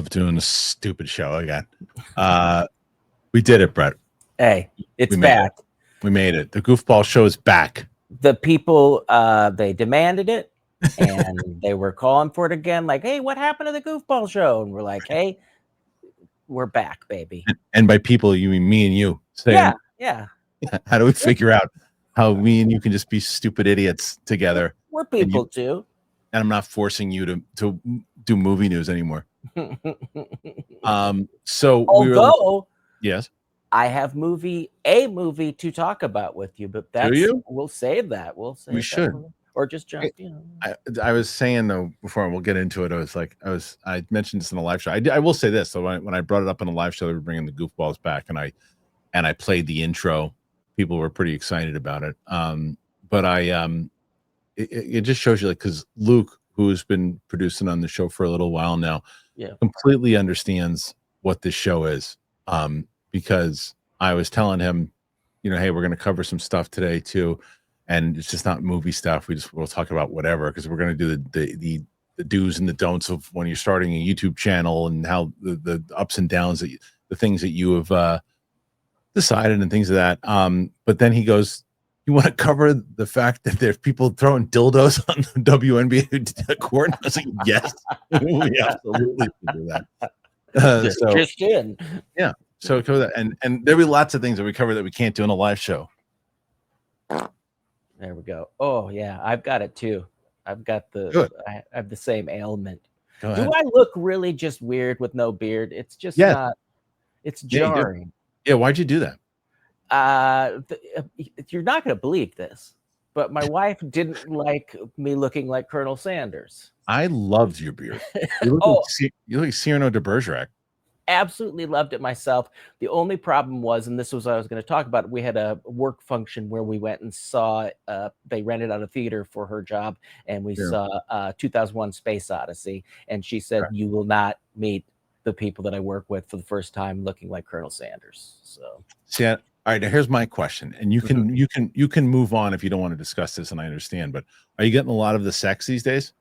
love doing this stupid show again. We did it, Brett. Hey, it's back. We made it. The Goofball Show is back. The people, they demanded it, and they were calling for it again. Like, hey, what happened to the Goofball Show? And we're like, hey, we're back, baby. And by people, you mean me and you. Saying, yeah. How do we figure out how me and you can just be stupid idiots together? We're people too. And I'm not forcing you to do movie news anymore. So although yes, I have a movie to talk about with you, but that's we'll save that. We should, or just jump. I was saying though before, we'll get into it. I mentioned this in a live show. I will say this. So when I brought it up in a live show, they were bringing the Goofballs back, and I played the intro. People were pretty excited about it. But it just shows you, like, because Luke, who's been producing on the show for a little while now, completely understands what this show is. Because I was telling him, hey, we're going to cover some stuff today too, and it's just not movie stuff. We'll talk about whatever, because we're going to do the do's and the don'ts of when you're starting a YouTube channel, and how the ups and downs, the things that you have decided and things of that. But then he goes, you want to cover the fact that there's people throwing dildos on the WNBA court? I was like, yes, we absolutely do that. Just in. Yeah. So cover that, and there'll be lots of things that we cover that we can't do in a live show. There we go. Oh yeah, I've got it too. I've got I have the same ailment. Do I look really just weird with no beard? It's just not. It's jarring. Yeah. Why'd you do that? You're not going to believe this, but my wife didn't like me looking like Colonel Sanders. I loved your beard. You look like Cyrano de Bergerac. Absolutely loved it myself. The only problem was, and this was what I was going to talk about, we had a work function where we went and saw, they rented out a theater for her job, and we saw 2001 Space Odyssey, and she said, you will not meet the people that I work with for the first time looking like Colonel Sanders. So all right, now here's my question, and you can move on if you don't want to discuss this, and I understand, but are you getting a lot of the sex these days?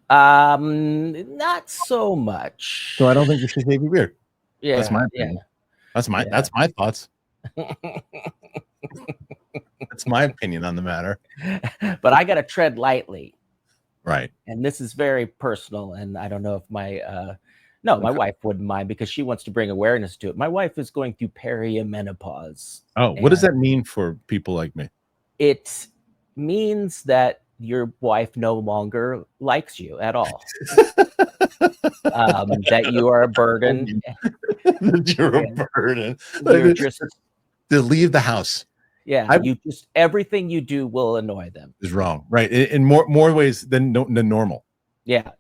Not so much. So I don't think you should shave your beard. Yeah, that's my opinion. That's my thoughts. That's my opinion on the matter. But I got to tread lightly, right? And this is very personal, and I don't know if my my wife wouldn't mind, because she wants to bring awareness to it. My wife is going through perimenopause. Oh, what does that mean for people like me? It means that your wife no longer likes you at all. That you are a burden. That you're a burden. You're just to leave the house. Yeah, everything you do will annoy them. Is wrong, right? In more ways than normal. Yeah.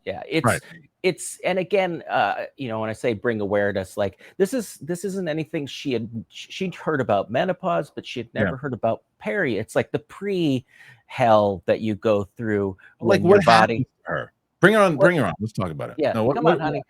It's and again, when I say bring awareness, like this isn't anything she'd heard about menopause, but she had never heard about peri. It's like the pre-hell that you go through, like your body. Her. Bring her on. Let's talk about it. Yeah, come on, honey.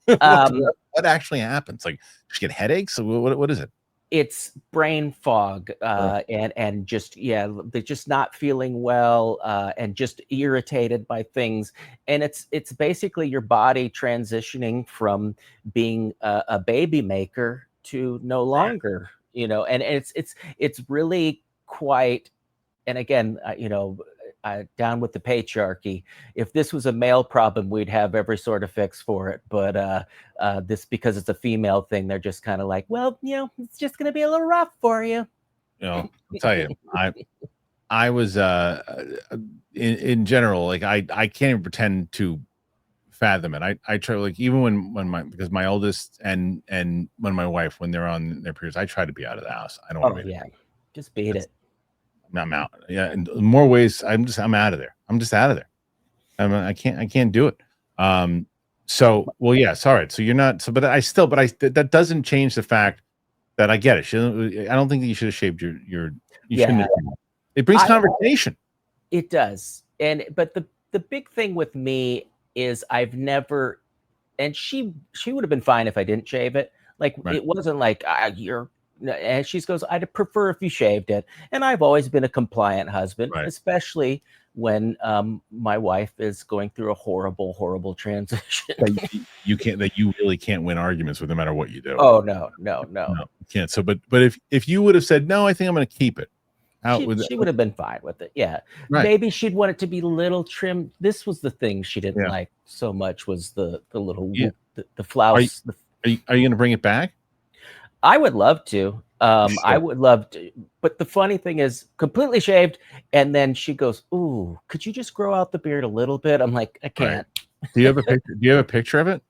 What actually happens? Like, does she get headaches? What is it? It's brain fog, and just they're just not feeling well, and just irritated by things. And it's basically your body transitioning from being a baby maker to no longer, And it's really quite. And again, down with the patriarchy. If this was a male problem, we'd have every sort of fix for it. But this, because it's a female thing, they're just kind of like, well, it's just going to be a little rough for you. I'll tell you, I was in general, like I can't even pretend to fathom it. I try, like, even because my oldest and when my wife, when they're on their periods, I try to be out of the house. I don't want to be. Just beat it. I'm out. Yeah, in more ways, I'm out of there. I'm just out of there. I can't do it. So, well, yes, all right. So you're not. So, but that doesn't change the fact that I get it. I don't think that you should have shaved your. You shouldn't have. It brings conversation. It does, but the big thing with me is I've never, and she would have been fine if I didn't shave it. Like, it wasn't like you're And she goes, I'd prefer if you shaved it. And I've always been a compliant husband, Right. especially when my wife is going through a horrible transition. That you really can't win arguments with no matter what you do. Oh, no. You can't. So, but if you would have said, no, I think I'm going to keep it. She would have been fine with it. Yeah. Right. Maybe she'd want it to be a little trimmed. This was the thing she didn't like so much, was the little the flouse. Are you going to bring it back? I would love to. I would love to. But the funny thing is, completely shaved, and then she goes, "Ooh, could you just grow out the beard a little bit?" I'm like, I can't. Right. Do you have a picture? Do you have a picture of it?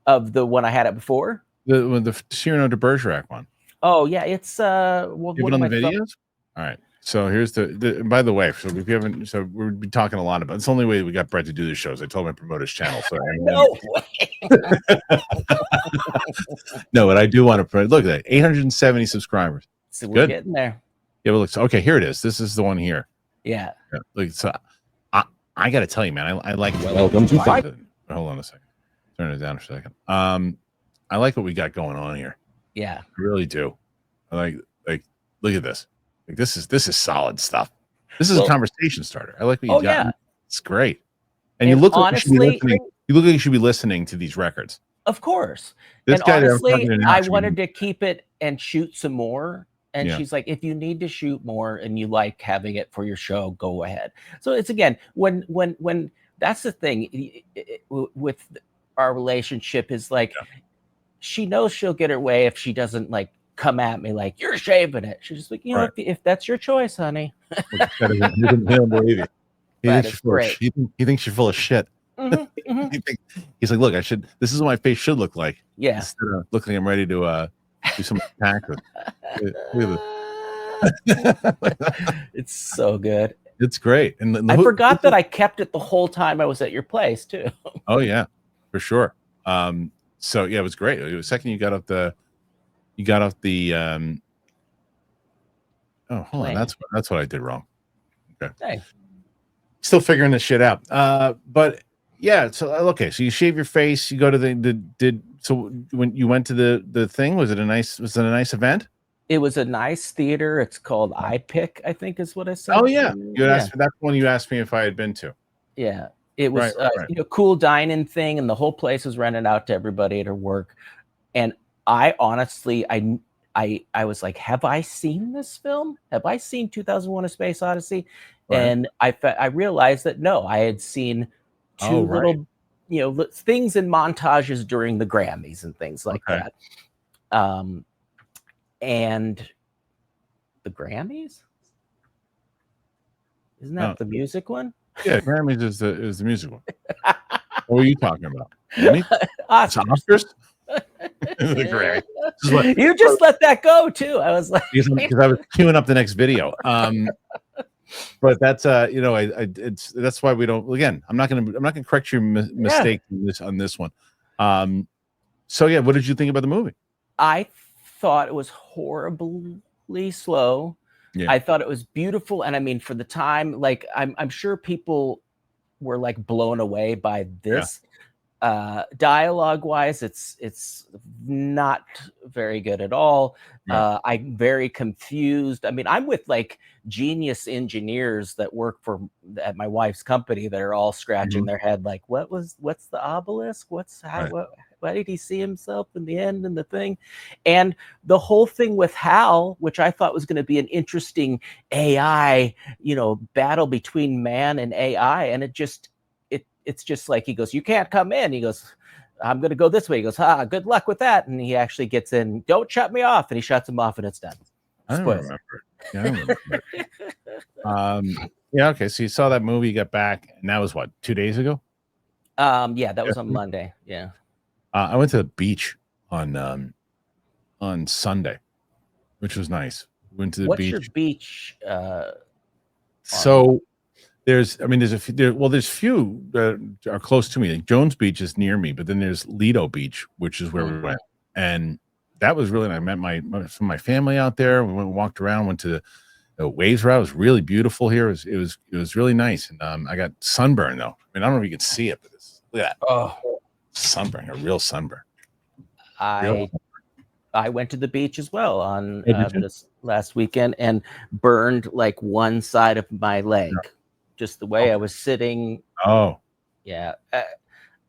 Of the one I had it before? The Cyrano de Bergerac one. Oh yeah, it's you have it on the videos. All right. So here's by the way, so if you haven't, so we've been talking a lot about, it's the only way we got Brett to do the shows. I told him to promote his channel. So no way. No, but I do want to promote. Look at that, 870 subscribers. So we're getting there. Yeah, but look, so, okay, here it is. This is the one here. Yeah. Look, so I got to tell you, man, I like. Welcome to Fight. Hold on a second. Turn it down for a second. I like what we got going on here. Yeah, I really do. I like. Look at this. Like this is solid stuff. This is a conversation starter. I like what you got. Yeah. It's great. And you look like you should be listening to these records. Of course. This guy, honestly, I wanted to keep it and shoot some more. And she's like, if you need to shoot more and you like having it for your show, go ahead. So it's, again, when that's the thing with our relationship, is like, she knows she'll get her way if she doesn't like come at me like, you're shaving it. She's just like, you know, if that's your choice, honey. He don't believe you. He thinks you're full of shit. He's like, look, this is what my face should look like. Yeah. Instead of looking like I'm ready to do some tackling. It's so good. It's great. And I forgot that I kept it the whole time I was at your place too. Oh yeah, for sure. So yeah, it was great. The second you got off the oh, hold on, that's what I did wrong. Okay. Hey. Still figuring this shit out. But yeah, so okay, so you shave your face, you go to so when you went to the thing, was it a nice event? It was a nice theater. It's called iPick, I think is what I said. Oh yeah. That's the one you asked me if I had been to. Yeah. It was cool dining thing, and the whole place was rented out to everybody at her work. And I honestly, I was like, have I seen this film? Have I seen 2001: A Space Odyssey? Right. And I realized that no, I had seen two little, things in montages during the Grammys and things like that. And the Grammys? Isn't that the music one? Yeah, Grammys is the music one. What are you talking about? Oscars? The Grammy. You just let that go too. I was like, because I was queuing up the next video. But that's that's why we don't. Again, I'm not gonna correct your mistake on this one. So yeah, what did you think about the movie? I thought it was horribly slow. Yeah. I thought it was beautiful, and I mean, for the time, like I'm sure people were like blown away by this. Dialogue wise, it's not very good at all. I'm very confused. I mean, I'm with like genius engineers that work at my wife's company that are all scratching their head like, what's the obelisk? Why did he see himself in the end and the thing? And the whole thing with Hal, which I thought was going to be an interesting AI, battle between man and AI, and it's just like, he goes, you can't come in. He goes, I'm going to go this way. He goes, good luck with that. And he actually gets in, don't shut me off. And he shuts him off and it's done. I don't remember. Yeah, I don't remember. Yeah. Okay. So you saw that movie, you got back, and that was what, 2 days ago? Yeah, that was on Monday. Yeah. I went to the beach on Sunday, which was nice. Went to the beach. What's your beach? So there's a few. There's few that are close to me. Like Jones Beach is near me, but then there's Lido Beach, which is where we went, and that was really. I met my family out there. We walked around, went to the waves route. It was really beautiful here. It was really nice, and I got sunburn though. I mean, I don't know if you can see it, but look at that. Oh, sunburn, a real sunburn. I I went to the beach as well on Oh, did you? this last weekend and burned like one side of my leg, just the way I Okay. was sitting. Oh, Yeah,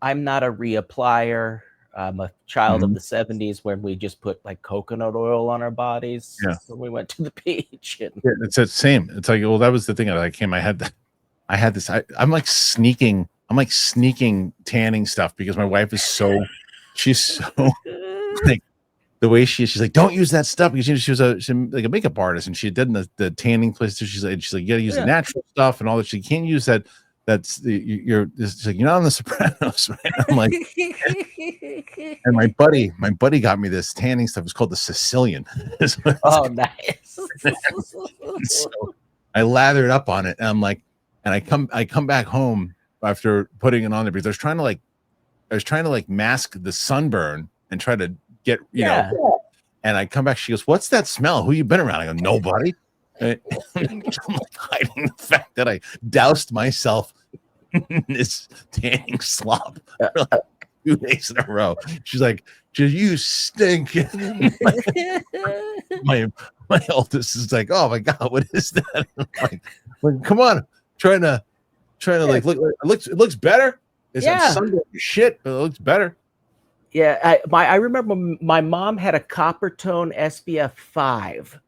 I'm not a reapplier. I'm a child of the 70s when we just put like coconut oil on our bodies yeah. when we went to the beach. And Yeah, it's the same. It's like, well, that was the thing. I came. I had this. I'm like sneaking. I'm like sneaking tanning stuff because my wife is so. She's so like the way she's like, don't use that stuff because she was like a makeup artist and she did the tanning place. So she's like, you got to use the natural stuff and all that. She can't use that. That's you're like, you're not on the Sopranos, right? I'm like, and my buddy got me this tanning stuff. It's called the Sicilian. Oh, nice. So I lathered up on it, and I'm like, and I come back home after putting it on there because I was trying to like mask the sunburn and try to get you know. And I come back, she goes, "What's that smell? Who you been around?" I go, "Nobody." I'm like hiding the fact that I doused myself in this tanning slop for like 2 days in a row. She's like, "You stink." my oldest is like, "Oh my god, what is that?" I'm like, come on, trying to like look. It looks better. It's Sunday shit, but it looks better. Yeah, I remember my mom had a copper tone SPF 5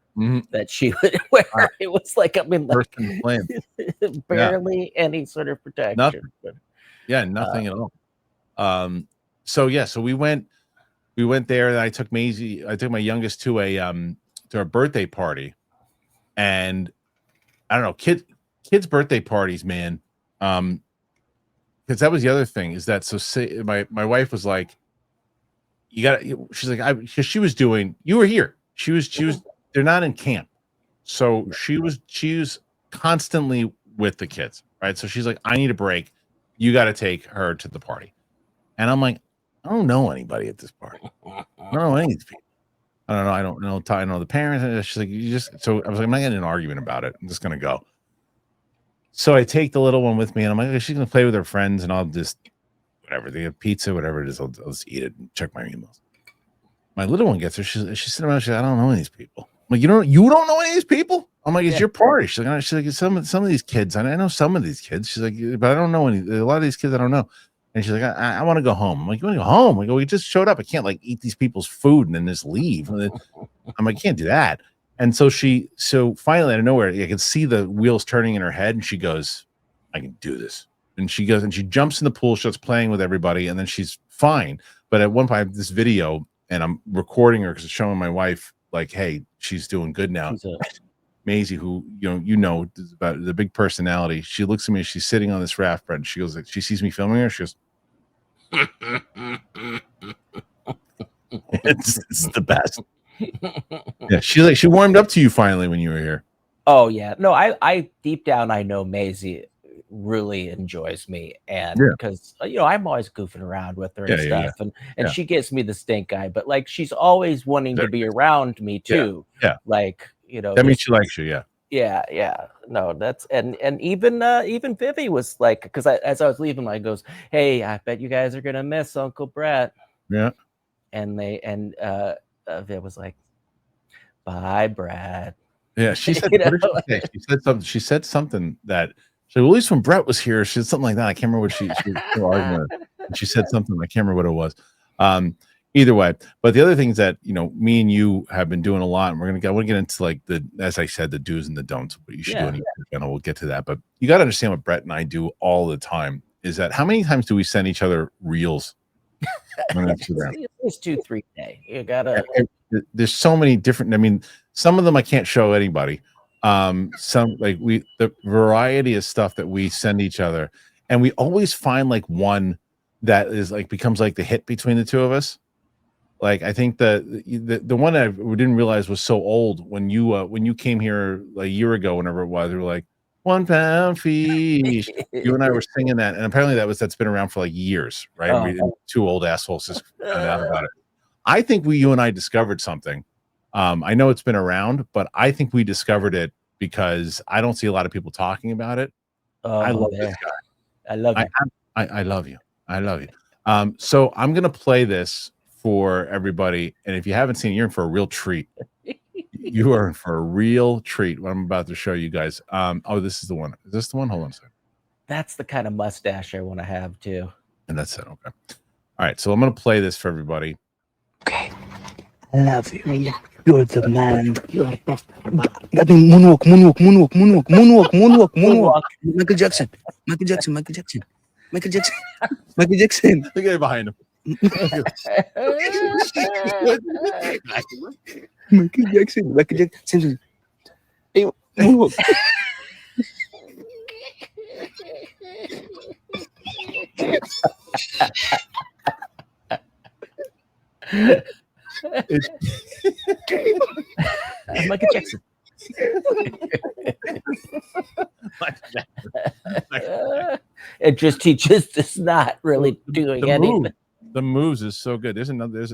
that she would wear. It was like, I mean, like barely any sort of protection. Nothing. Yeah, nothing at all. So we went there, and I took my youngest to a birthday party, and I don't know, kids' birthday parties, man. Because that was the other thing is that my wife was like, she's like, because she was doing, you were here. She was, they're not in camp. So she was constantly with the kids, right? So she's like, I need a break. You got to take her to the party. And I'm like, I don't know anybody at this party. I don't know any of these people. I don't know. I don't know the parents. And she's like, so I was like, I'm not getting an argument about it. I'm just going to go. So I take the little one with me, and I'm like, she's going to play with her friends, and I'll just, whatever, they have pizza, whatever it is, I'll just eat it and check my emails. My little one gets her. She's sitting around. She's like, I don't know any of these people. I'm like, you don't know any of these people? I'm like, it's your party. She's like, some of these kids. I know some of these kids. She's like, but I don't know any. A lot of these kids I don't know. And she's like, I want to go home. I'm like, you want to go home? I go, we just showed up. I can't like eat these people's food and then just leave. I'm like, I can't do that. And so finally out of nowhere, I can see the wheels turning in her head, and she goes, I can do this. And she goes and she jumps in the pool, starts playing with everybody, and then she's fine. But at one point, I have this video, and I'm recording her because it's showing my wife, like, hey, she's doing good now. Maisie, who you know is about the big personality, she looks at me. She's sitting on this raft bed. She goes, like, she sees me filming her. She goes, it's the best. Yeah, she's like, she warmed up to you finally when you were here. Oh yeah, no, I deep down I know Maisie really enjoys me, and because I'm always goofing around with her and stuff, and she gives me the stink eye, but like she's always wanting to be around me too. Like that means she likes you. No, that's and even Vivi was like, because as I was leaving, I goes, hey, I bet you guys are gonna miss Uncle Brett. And Viv was like, bye, Brad. Yeah, she said, what did she say? She said something. She said something that, well, at least when Brett was here, she said something like that. I can't remember what she was arguing with. She said something. I can't remember what it was. Either way, but the other things that me and you have been doing a lot, and I want to get into like as I said, the do's and the don'ts. What you should do on your channel. We'll get to that, but you got to understand what Brett and I do all the time. Is that how many times do we send each other reels on Instagram? It's 2-3 a day. You gotta. There's so many different. I mean, some of them I can't show anybody. Some like the variety of stuff that we send each other, and we always find like one that is like becomes like the hit between the two of us. Like I think the one that we didn't realize was so old when you came here a year ago, whenever it was, we were like, 1 pound fish. You and I were singing that, and apparently that's been around for like years, right? We two old assholes just found out about it. I think you and I discovered something. I know it's been around, but I think we discovered it because I don't see a lot of people talking about it. I love this guy. I love you. I love you. I love you. So I'm gonna play this for everybody. And if you haven't seen it, you're in for a real treat. You are in for a real treat. What I'm about to show you guys. Oh, this is the one. Is this the one? Hold on a second. That's the kind of mustache I want to have too. And that's it. Okay. All right. So I'm going to play this for everybody. Okay. I love you. You're the man. You're the best. That means moonwalk. Michael Jackson. Look at it behind him. Michael Jackson. Hey, moonwalk. Michael Jackson. He just is not really doing anything. The moves is so good. There's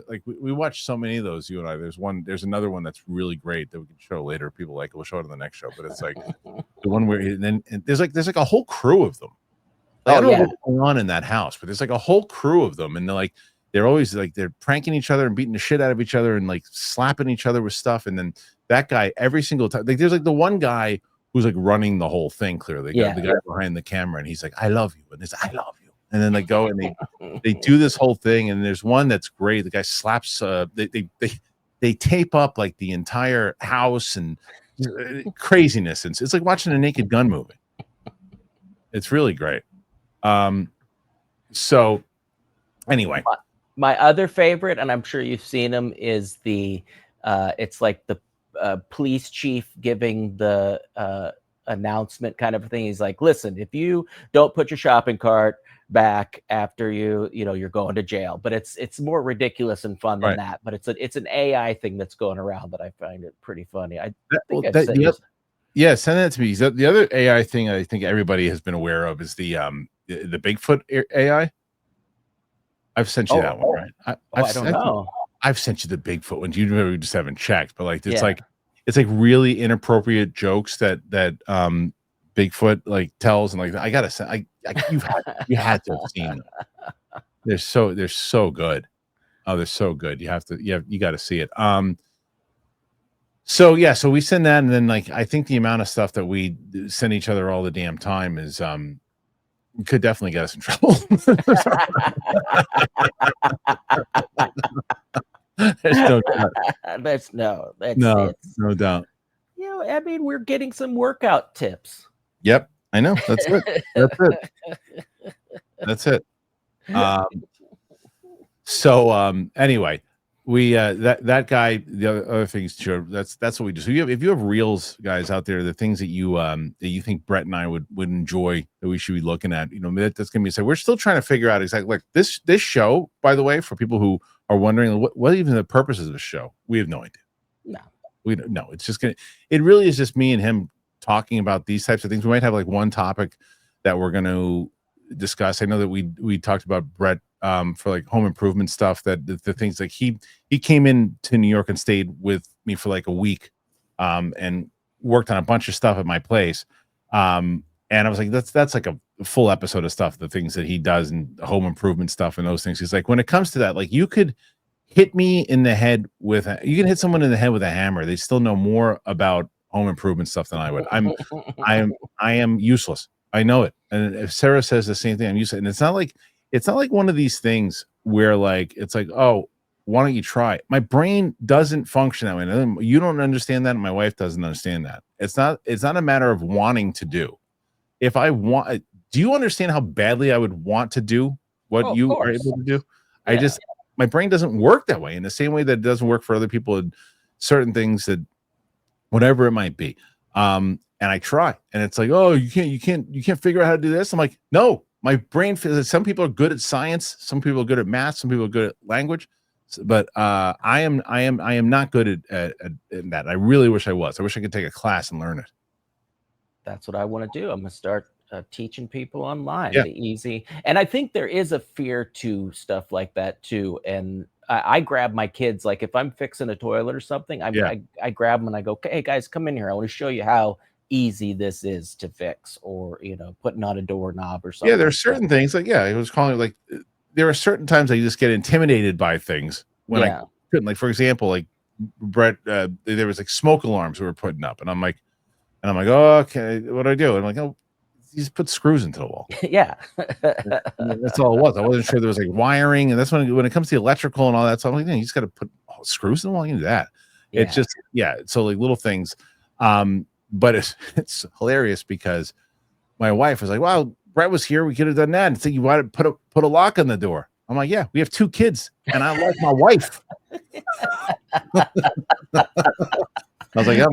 like we watch so many of those, you and I. There's another one that's really great that we can show later. People like it. We'll show it in the next show. But it's like the one where and there's like a whole crew of them. Like, I don't know what's going on in that house, but there's like a whole crew of them, and they're always like they're pranking each other and beating the shit out of each other and like slapping each other with stuff. And then that guy every single time, like there's like the one guy who's like running the whole thing. Clearly, the guy behind the camera, and he's like, "I love you," and he's like, "I love you," and then they go and they do this whole thing. And there's one that's great. The guy slaps. They tape up like the entire house and craziness. And it's like watching a Naked Gun movie. It's really great. So anyway, my other favorite, and I'm sure you've seen him, is it's like the police chief giving the announcement kind of thing. He's like, listen, if you don't put your shopping cart back after you're going to jail. But it's more ridiculous and fun than that. But it's an AI thing that's going around that I find it pretty funny. Yeah, send that to me. The other AI thing I think everybody has been aware of is the Bigfoot AI. I've sent you that one, right? I don't know. I've sent you the Bigfoot ones. You just haven't checked, but like it's like really inappropriate jokes that Bigfoot like tells, and like I gotta say, you had to have seen them. They're so good. Oh, they're so good. You got to see it. So we send that, and then like I think the amount of stuff that we send each other all the damn time is could definitely get us in trouble. There's no doubt. No doubt. I mean, we're getting some workout tips. Yep, I know. That's it. That's it. Anyway, we that guy, the other things too. That's what we do. So if you have reels, guys out there, the things that you think Brett and I would enjoy that we should be looking at, that's gonna be said. We're still trying to figure out exactly like this show. By the way, for people who are wondering what even the purpose of the show, we have no idea. No, we don't know. It's just it really is just me and him talking about these types of things. We might have like one topic that we're going to discuss. I know that we talked about Brett for like home improvement stuff, that the things like he came in to New York and stayed with me for like a week and worked on a bunch of stuff at my place. And I was like, that's like a full episode of stuff, the things that he does and home improvement stuff and those things. He's like, when it comes to that, like you could hit me in the head you can hit someone in the head with a hammer. They still know more about home improvement stuff than I would. I am useless. I know it. And if Sarah says the same thing, I'm useless. And it's not like one of these things where like it's like, oh, why don't you try? My brain doesn't function that way. And you don't understand that, and my wife doesn't understand that. It's not a matter of wanting to do. If I want, do you understand how badly I would want to do what you are able to do? Yeah. My brain doesn't work that way, in the same way that it doesn't work for other people in certain things, that whatever it might be. And I try, and it's like, oh, you can't figure out how to do this. I'm like, no, my brain feels that some people are good at science, some people are good at math, some people are good at language, but I am not good at that. I really wish I was. I wish I could take a class and learn it. That's what I want to do. I'm gonna start teaching people online, the easy. And I think there is a fear to stuff like that too. And I grab my kids, like if I'm fixing a toilet or something, I grab them and I go, hey guys, come in here. I want to show you how easy this is to fix, or putting on a doorknob or something. Yeah, there are certain things like I was calling it, like there are certain times I just get intimidated by things when I couldn't. Like, for example, like Brett, there was like smoke alarms we were putting up, and I'm like, oh, okay, what do I do? And I'm like, oh, you just put screws into the wall. Yeah. That's all it was. I wasn't sure there was like wiring, and that's when it comes to electrical and all that. So I'm like, you just got to put screws in the wall. You do that. Yeah. It's just so like little things. But it's hilarious because my wife was like, "Wow, Brett was here. We could have done that." And so you want to put a lock on the door. I'm like, "Yeah, we have 2 kids, and I like my wife." I was like,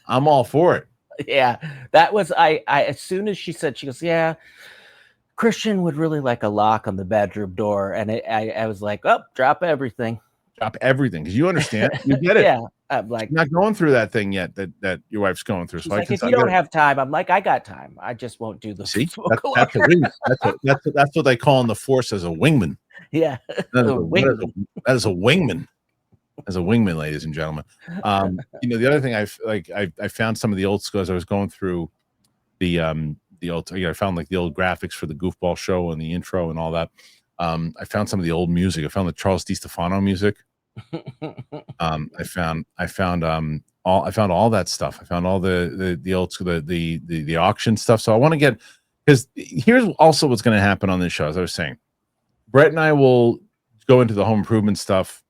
I'm all for it. Yeah, that was I as soon as she said, she goes, yeah, Kristian would really like a lock on the bedroom door, and I was like, oh, drop everything Because you understand, you get it. Yeah, I'm like, you're not going through that thing yet that your wife's going through. So like, if you don't have time, I'm like, I got time. I just won't do the that's what they call in the force as a wingman. Yeah, that is a wingman. As a wingman, ladies and gentlemen. The other thing I found some of the old school as I was going through the old. I found like the old graphics for the Goofball Show and the intro and all that. I found some of the old music. I found the Charles DiStefano music. I found all that stuff. I found all the old school, the auction stuff. So I want to get, because here's also what's going to happen on this show. As I was saying, Brett and I will go into the home improvement stuff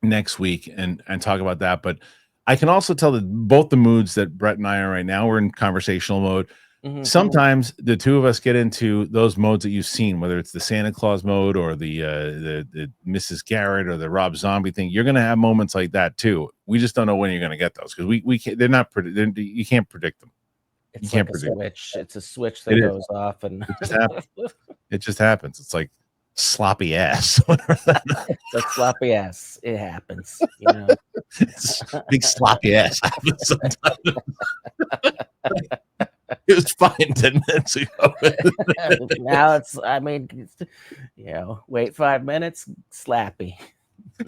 next week and talk about that. But I can also tell that both the moods that Brett and I are right now, we're in conversational mode. Sometimes the two of us get into those modes that you've seen, whether it's the Santa Claus mode or the Mrs. Garrett or the Rob Zombie thing. You're going to have moments like that too. We just don't know when you're going to get those, because we can't, you can't predict them. It's like a switch. It's a switch that goes off, and it just happens. It's like sloppy ass. That's sloppy ass. It happens. It's big sloppy ass happens sometimes. It was fine 10 minutes ago. Now it's, wait 5 minutes, slappy.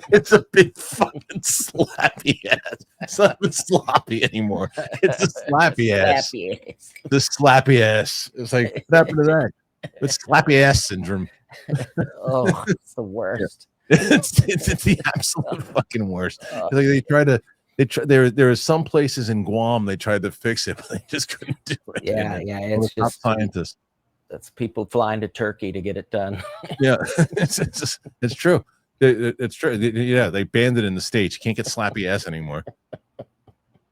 It's a big fucking slappy ass. It's not even sloppy anymore. It's a slappy ass. The slappy ass. It's like, what happened to that? It's Slappy Ass Syndrome. Oh, it's the worst. It's the absolute fucking worst. Like they try to. There are some places in Guam they tried to fix it, but they just couldn't do it. Yeah. It's just scientists. That's people flying to Turkey to get it done. Yeah, it's true. It's true. Yeah, they banned it in the States. You can't get slappy ass anymore.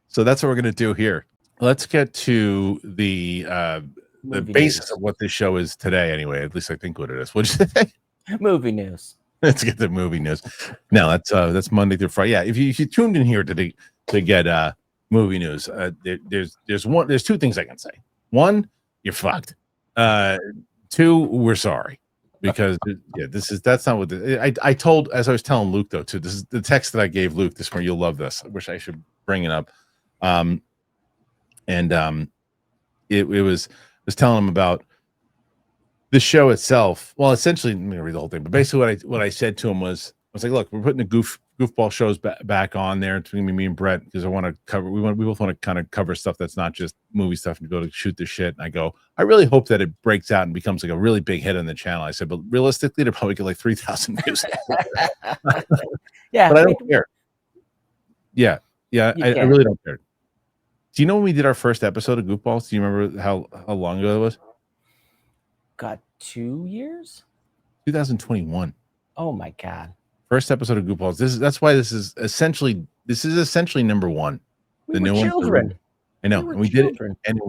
So that's what we're gonna do here. Let's get to the basis of what this show is today. Anyway, at least I think what it is. What'd you say? Movie news. Let's get the movie news. No, that's Monday through Friday. Yeah, if you tuned in here to get movie news, there's 2 things I can say. 1, you're fucked. 2, we're sorry, because that's not what I told, as I was telling Luke though too. This is the text that I gave Luke this morning. You'll love this. I wish I should bring it up. It was telling him about the show itself. Well, essentially, let me read the whole thing. But basically, what I said to him was, I was like, "Look, we're putting the Goofball shows back on there between me and Brett, because I want to cover. We both want to kind of cover stuff that's not just movie stuff, and go to shoot the shit." And I go, "I really hope that it breaks out and becomes like a really big hit on the channel." I said, "But realistically, they'll probably get like 3,000 views." Yeah, but I don't care. Yeah, I really don't care. Do you know when we did our first episode of Goofballs? Do you remember how long ago it was? Got 2 years? 2021. Oh my god! First episode of Goofballs. That's why this is essentially number 1. The new children. I know. We did it, and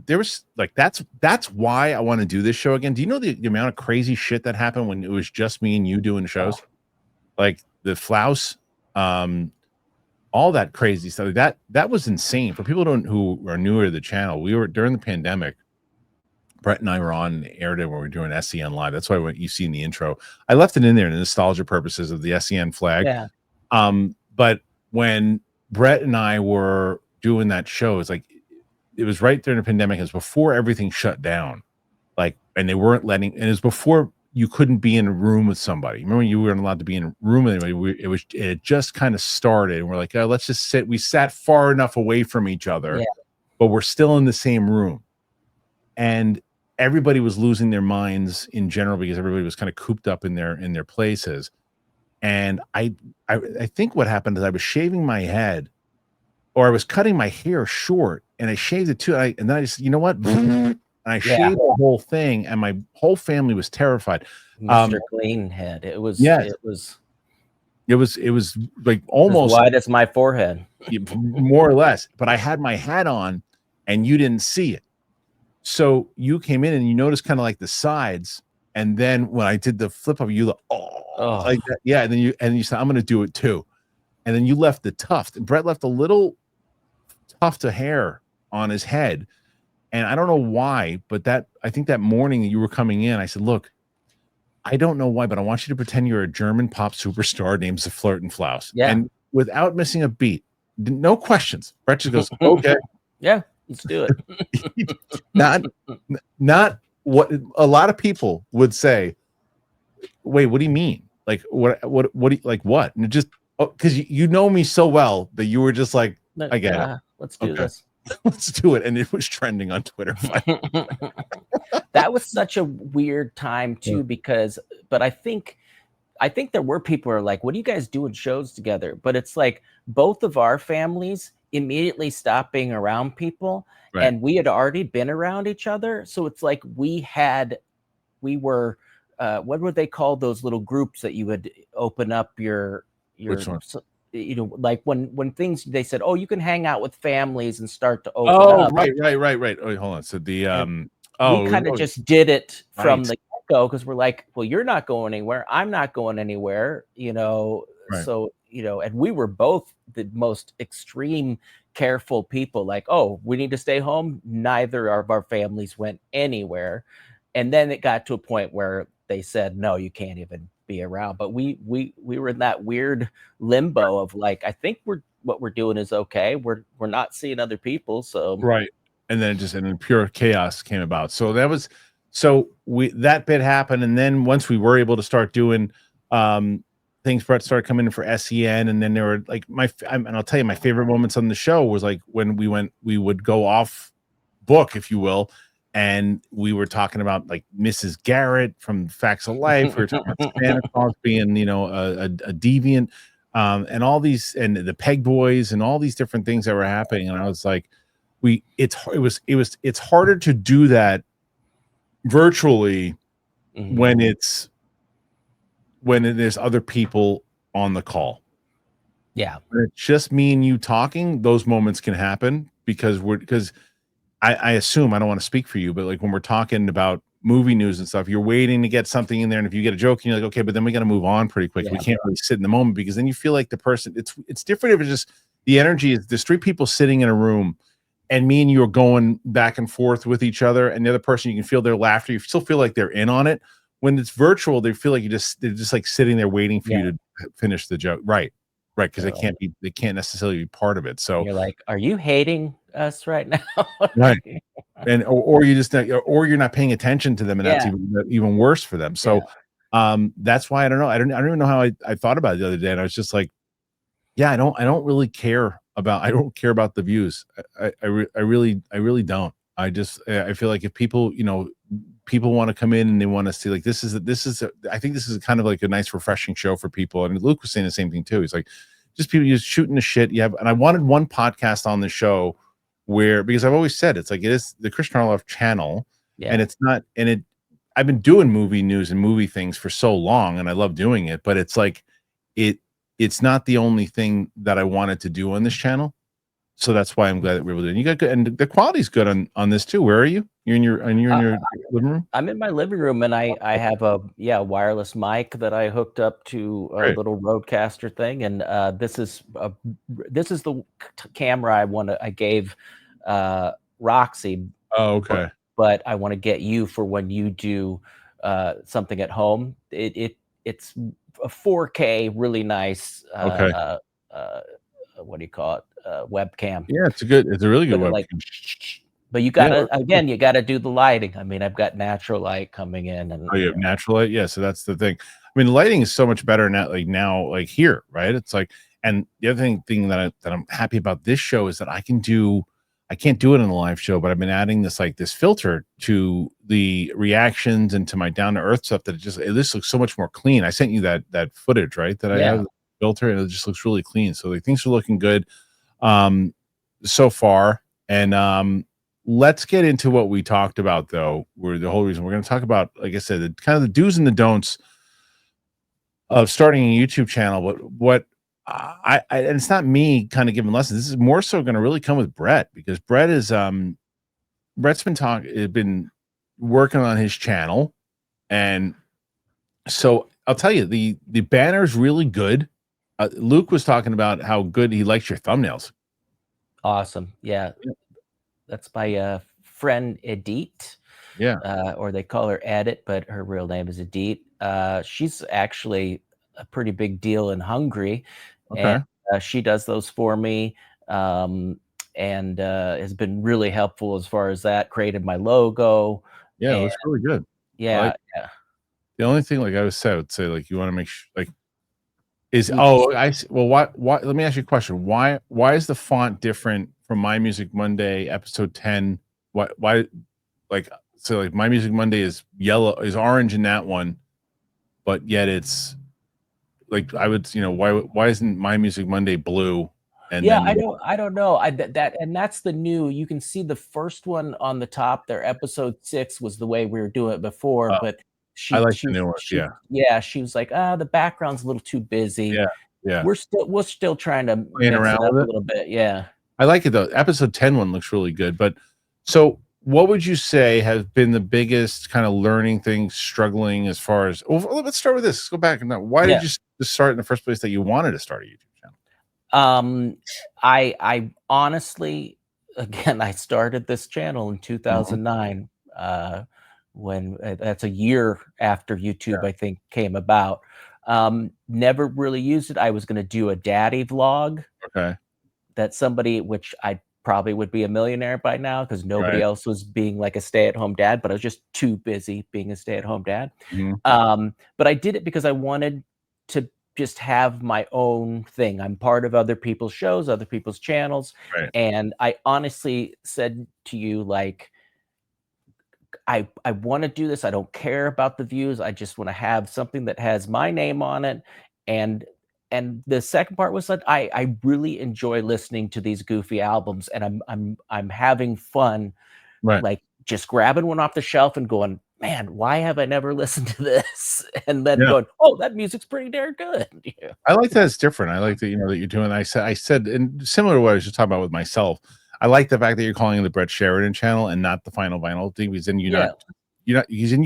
there was like that's why I want to do this show again. Do you know the amount of crazy shit that happened when it was just me and you doing shows? Like the Flouse, all that crazy stuff. That was insane. For people who are newer to the channel, we were during the pandemic. Brett and I were on air day where we were doing SEN Live. That's why what you see in the intro, I left it in there to nostalgia purposes of the SEN flag. Yeah. But when Brett and I were doing that show, it's like it was right during the pandemic. It was before everything shut down. Like, and they weren't letting, and it was before you couldn't be in a room with somebody. Remember when you weren't allowed to be in a room with anybody? It just kind of started, and we're like, oh, let's just sit. We sat far enough away from each other, but we're still in the same room. And everybody was losing their minds in general, because everybody was kind of cooped up in their places. And I think what happened is I was shaving my head, or I was cutting my hair short, and I shaved it too. And then I just, you know what? And I shaved the whole thing, and my whole family was terrified. Mr. Clean Head. It was like almost as wide as my forehead, more or less. But I had my hat on, and you didn't see it. So you came in and you noticed kind of like the sides, and then when I did the flip up, you like that, yeah. And then you said, "I'm going to do it too," and then you left the tuft. And Brett left a little tuft of hair on his head, and I don't know why, but I think that morning that you were coming in, I said, "Look, I don't know why, but I want you to pretend you're a German pop superstar named Flirt N Flouse." Yeah. And without missing a beat, no questions, Brett just goes, "Okay, yeah, let's do it." not what a lot of people would say. Wait, what do you mean? Like what do you, like what? And it just because you know me so well that you were just like, I get it. Let's do this. Let's do it. And it was trending on Twitter. That was such a weird time too, but I think there were people who are like, what are you guys doing shows together? But it's like both of our families immediately stopped being around people, and we had already been around each other. So it's like we were what would they call those little groups that you would open up your Which one? You know, like when things, they said, oh, you can hang out with families and start to open up. Right. Oh, hold on. So the we kind of just did it from the get-go, because we're like, well, you're not going anywhere, I'm not going anywhere, you know. So, you know, and we were both the most extreme careful people, like, oh, we need to stay home. Neither of our families went anywhere. And then it got to a point where they said, no, you can't even be around. But we were in that weird limbo of like, I think what we're doing is okay. We're not seeing other people. So and then pure chaos came about. So that bit happened. And then once we were able to start doing things, Brett started coming in for SEN. And then there were like and I'll tell you, my favorite moments on the show was like when we would go off book, if you will. And we were talking about like Mrs. Garrett from Facts of Life. We were talking about Santa Claus being, you know, a deviant, and all these, and the Peg Boys and all these different things that were happening. And I was like, it's harder to do that virtually when there's other people on the call. Yeah. When it's just me and you talking, those moments can happen because I assume, I don't want to speak for you, but like when we're talking about movie news and stuff, you're waiting to get something in there. And if you get a joke, and you're like, okay, but then we got to move on pretty quick. We can't really sit in the moment, because then you feel like the person, it's different if it's just the energy is there's three people sitting in a room and me and you are going back and forth with each other. And the other person, you can feel their laughter. You still feel like they're in on it. When it's virtual, they feel like they're just like sitting there waiting for you to finish the joke. Right. Because they can't necessarily be part of it. So you're like, are you hating us right now? Right. And or you just, or you're not paying attention to them, and that's even worse for them. So that's why I don't know. I don't even know how I thought about it the other day, and I was just like, I don't really care about the views. I really don't. I feel like if people, you know, people want to come in and they want to see like this is I think this is kind of like a nice refreshing show for people. And Luke was saying the same thing too. He's like, just people just shooting the shit. And I wanted one podcast on the show where, because I've always said, it's like, it is the Kristian Harloff channel, and it's not, and I've been doing movie news and movie things for so long, and I love doing it, but it's like, it's not the only thing that I wanted to do on this channel. So that's why I'm glad that we're able to do it. You got good, and the quality's good on this too. Where are you? You're in your living room? I'm in my living room, and I have a wireless mic that I hooked up to a little Rodecaster thing, and this is the camera I gave Roxy. Oh, okay. But I want to get you for when you do something at home. It's a 4K, really nice. What do you call it? Webcam. Yeah, it's a really good webcam. But you gotta do the lighting. I mean, I've got natural light coming in, and you have natural light. Yeah, so that's the thing. I mean, lighting is so much better now, here, right? It's like, and the other thing that I'm happy about this show is that I can I can't do it in the live show, but I've been adding this filter to the reactions and to my down to earth stuff that this looks so much more clean. I sent you that footage, right? That I have the filter, and it just looks really clean. So like things are looking good so far. And let's get into what we talked about though. Where the whole reason we're going to talk about, like I said, kind of the do's and the don'ts of starting a YouTube channel. But what and it's not me kind of giving lessons. This is more so going to really come with Brett, because Brett's been working on his channel, and so I'll tell you the banner is really good. Luke was talking about how good he likes your thumbnails. Awesome, yeah. That's my friend Edith. Yeah, or they call her Edit, but her real name is Edith. She's actually a pretty big deal in Hungary. okay. And she does those for me, and has been really helpful as far as that. Created my logo. Yeah, it looks really good. Yeah, The only thing, like I would say, like you want to make sure, like is well, why? Let me ask you a question. Why is the font different from My Music Monday episode 10? Why like so like My Music Monday is orange in that one, but yet it's like why isn't My Music Monday blue? And I don't know. That's the new. You can see the first one on the top there. Episode 6 was the way we were doing it before, but I like the new ones. She was like, the background's a little too busy. Yeah. We're still trying to playing around with it a little bit. Yeah. I like it though. Episode 10 one looks really good. But so what would you say has been the biggest kind of learning thing, struggling as far as, let's start with this. Let's go back. Now, why did you start in the first place that you wanted to start a YouTube channel? I honestly, again, I started this channel in 2009, when that's a year after YouTube, I think, came about. Never really used it. I was going to do a daddy vlog. Okay. That somebody, which I probably would be a millionaire by now, because nobody else was being like a stay-at-home dad, but I was just too busy being a stay-at-home dad. But I did it because I wanted to just have my own thing. I'm part of other people's shows, other people's channels. And I honestly said to you, like, I want to do this. I don't care about the views. I just want to have something that has my name on it. And the second part was that I really enjoy listening to these goofy albums, and I'm having fun, like just grabbing one off the shelf and going, man, why have I never listened to this? And then going, oh, that music's pretty darn good. I like that it's different. I like that that you're doing. I said, and similar to what I was just talking about with myself. I like the fact that you're calling it the Brett Sheridan channel and not the Final Vinyl thing, because then you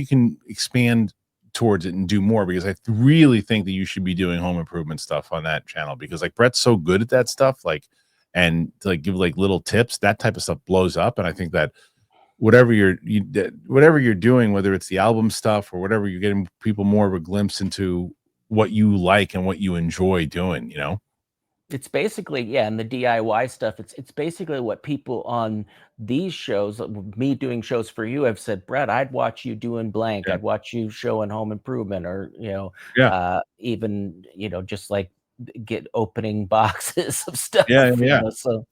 can expand towards it and do more, because I really think that you should be doing home improvement stuff on that channel, because like Brett's so good at that stuff, like, and to like give like little tips, that type of stuff blows up. And I think that whatever you're doing, whether it's the album stuff or whatever, you're getting people more of a glimpse into what you like and what you enjoy doing, It's basically, and the DIY stuff, it's basically what people on these shows, me doing shows for you, have said, Brett, I'd watch you doing blank. I'd watch you showing home improvement, or, even, just like get opening boxes of stuff. So,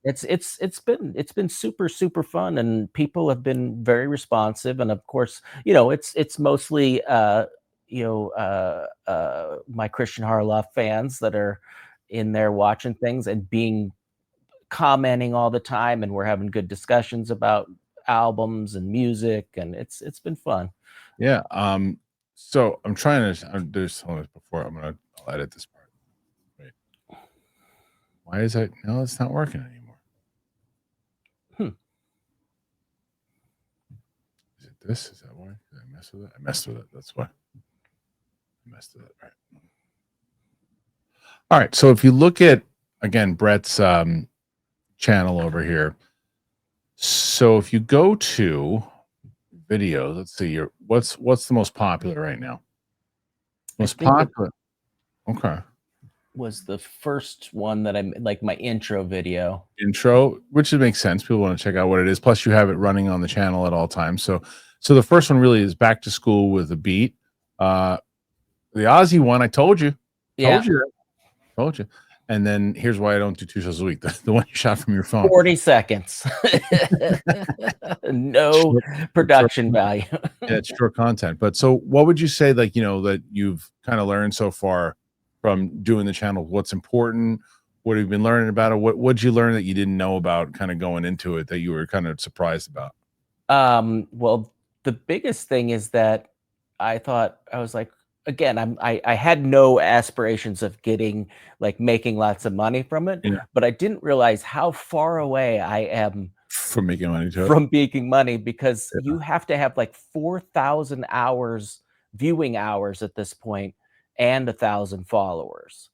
it's been super, super fun, and people have been very responsive. And of course, it's mostly, my Kristian Harloff fans that are in there watching things and commenting all the time, and we're having good discussions about albums and music, and it's been fun. So I'm trying to do some of this before I'll edit this part. Wait, why is that? No, it's not working anymore. Is it this? Is that why? Did I mess with it? I messed with it. That's why. Messed with it. Right. All right. So if you look at, again, Brett's channel over here. So if you go to videos, let's see your what's the most popular right now? Most popular. Okay. Was the first one that I like, my intro video. Which makes sense. People want to check out what it is. Plus, you have it running on the channel at all times. So the first one really is Back to School with a Beat. The Aussie one, I told you. Told you. And then here's why I don't do 2 shows a week. The one you shot from your phone. 40 seconds. No production value. Yeah, it's short content. But so what would you say, like, that you've kind of learned so far from doing the channel? What's important? What have you been learning about it? What'd you learn that you didn't know about kind of going into it that you were kind of surprised about? Well, the biggest thing is that I was like, again, I had no aspirations of making lots of money from it, Yeah. but I didn't realize how far away I am From making money to it. from making money, because you have to have like 4,000 hours viewing hours at this point and 1,000 followers.